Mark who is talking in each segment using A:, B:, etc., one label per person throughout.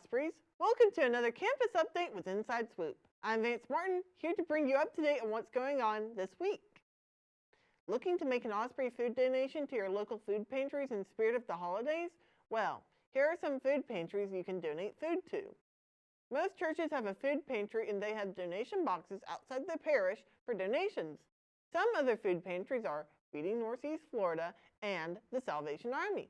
A: Ospreys. Welcome to another campus update with Inside Swoop. I'm Vance Martin, here to bring you up to date on what's going on this week. Looking to make an Osprey food donation to your local food pantries in spirit of the holidays? Well, here are some food pantries you can donate food to. Most churches have a food pantry and they have donation boxes outside their parish for donations. Some other food pantries are Feeding Northeast Florida and the Salvation Army.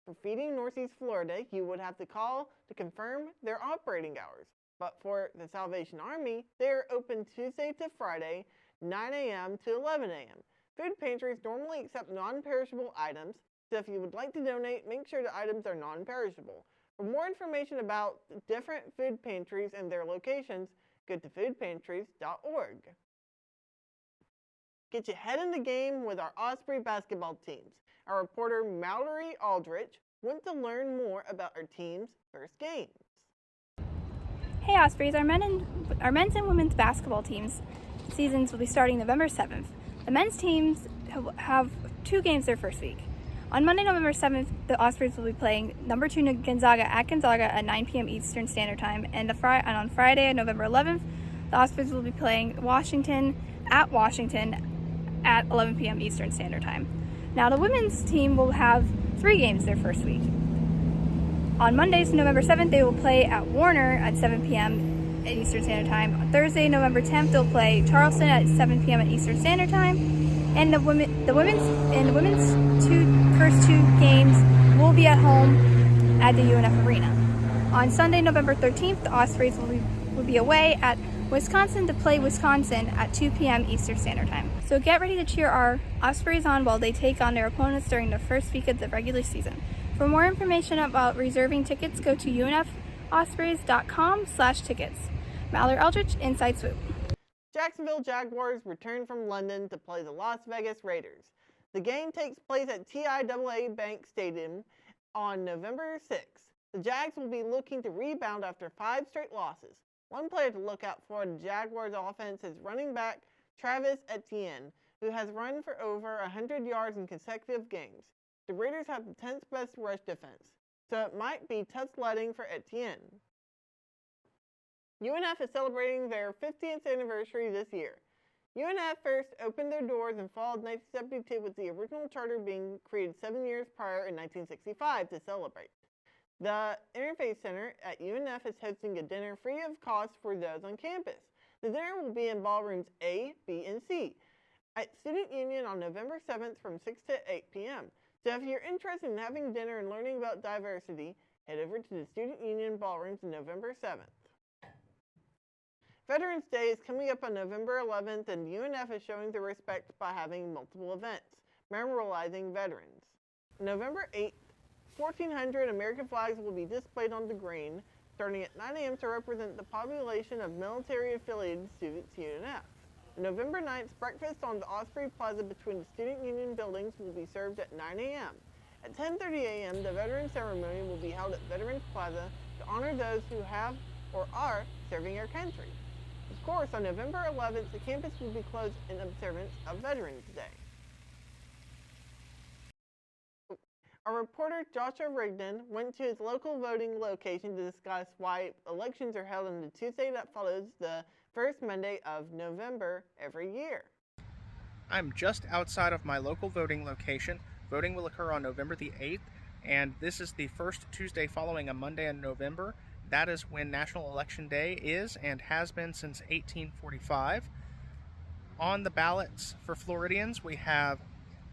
A: For Feeding Northeast Florida, you would have to call to confirm their operating hours. But for the Salvation Army, they are open Tuesday to Friday, 9 a.m. to 11 a.m. Food pantries normally accept non-perishable items, so if you would like to donate, make sure the items are non-perishable. For more information about different food pantries and their locations, go to foodpantries.org. Get your head in the game with our Osprey basketball teams. Our reporter Mallory Aldrich went to learn more about our team's first games.
B: Hey Ospreys, our men's and women's basketball teams seasons will be starting November 7th. The men's teams have two games their first week. On Monday, November 7th, the Ospreys will be playing number 2 Gonzaga at 9 p.m. Eastern Standard Time. And on Friday, November 11th, the Ospreys will be playing Washington at 11 p.m. Eastern Standard Time. Now, the women's team will have 3 games their first week. On Mondays, November 7th, they will play at Warner at 7 p.m. at Eastern Standard Time. On Thursday, November 10th, they'll play Charleston at 7 p.m. at Eastern Standard Time. And the women's first two games will be at home at the UNF Arena. On Sunday, November 13th, the Ospreys will be away at Wisconsin to play Wisconsin at 2 p.m. Eastern Standard Time. So get ready to cheer our Ospreys on while they take on their opponents during the first week of the regular season. For more information about reserving tickets, go to unfospreys.com/tickets. Mallory Eldridge, Inside Swoop.
A: Jacksonville Jaguars return from London to play the Las Vegas Raiders. The game takes place at TIAA Bank Stadium on November 6th. The Jags will be looking to rebound after 5 straight losses. One player to look out for in the Jaguars offense is running back Travis Etienne, who has run for over 100 yards in consecutive games. The Raiders have the 10th best rush defense, so it might be tough sledding for Etienne. UNF is celebrating their 50th anniversary this year. UNF first opened their doors in fall of 1972 with the original charter being created 7 years prior in 1965 to celebrate. The Interfaith Center at UNF is hosting a dinner free of cost for those on campus. The dinner will be in ballrooms A, B, and C at Student Union on November 7th from 6 to 8 p.m. So if you're interested in having dinner and learning about diversity, head over to the Student Union ballrooms on November 7th. Veterans Day is coming up on November 11th, and UNF is showing their respect by having multiple events, memorializing veterans. November 8th, 1,400 American flags will be displayed on the green, starting at 9 a.m. to represent the population of military-affiliated students UNF. November 9th, breakfast on the Osprey Plaza between the Student Union buildings will be served at 9 a.m. At 10:30 a.m., the Veterans Ceremony will be held at Veterans Plaza to honor those who have or are serving our country. Of course, on November 11th, the campus will be closed in observance of Veterans Day. Our reporter Joshua Rigdon went to his local voting location to discuss why elections are held on the Tuesday that follows the first Monday of November every year.
C: I'm just outside of my local voting location. Voting will occur on November the 8th, and this is the first Tuesday following a Monday in November. That is when National Election Day is and has been since 1845. On the ballots for Floridians, we have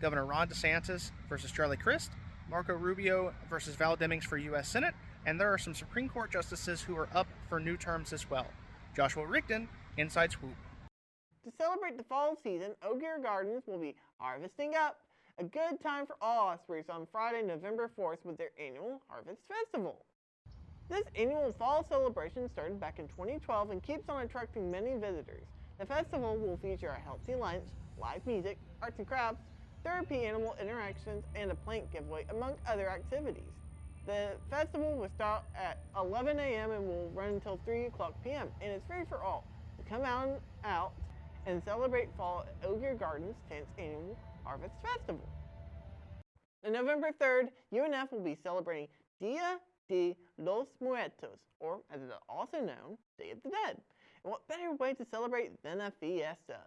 C: Governor Ron DeSantis versus Charlie Crist, Marco Rubio versus Val Demings for U.S. Senate, and there are some Supreme Court justices who are up for new terms as well. Joshua Rigdon, Inside Swoop.
A: To celebrate the fall season, Ogier Gardens will be harvesting up. A good time for all Ospreys on Friday, November 4th with their annual Harvest Festival. This annual fall celebration started back in 2012 and keeps on attracting many visitors. The festival will feature a healthy lunch, live music, arts and crafts, therapy animal interactions, and a plant giveaway, among other activities. The festival will start at 11 a.m. and will run until 3 o'clock p.m. and it's free for all to come out and celebrate fall at Ogier Gardens' 10th annual Harvest Festival. On November 3rd, UNF will be celebrating Dia de los Muertos, or as it is also known, Day of the Dead. And what better way to celebrate than a fiesta?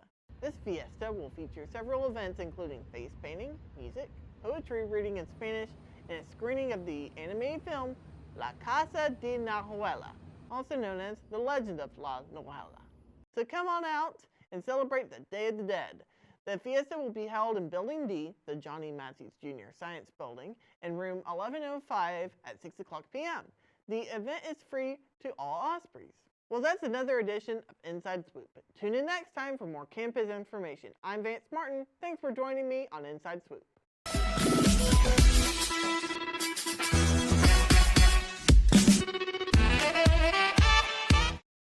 A: This fiesta will feature several events including face painting, music, poetry reading in Spanish, and a screening of the animated film La Casa de Nahuela, also known as The Legend of La Nahuela. So come on out and celebrate the Day of the Dead. The fiesta will be held in Building D, the Johnny Matthews Jr. Science Building, in room 1105 at 6 o'clock p.m. The event is free to all Ospreys. Well, that's another edition of Inside Swoop. Tune in next time for more campus information. I'm Vance Martin. Thanks for joining me on Inside Swoop.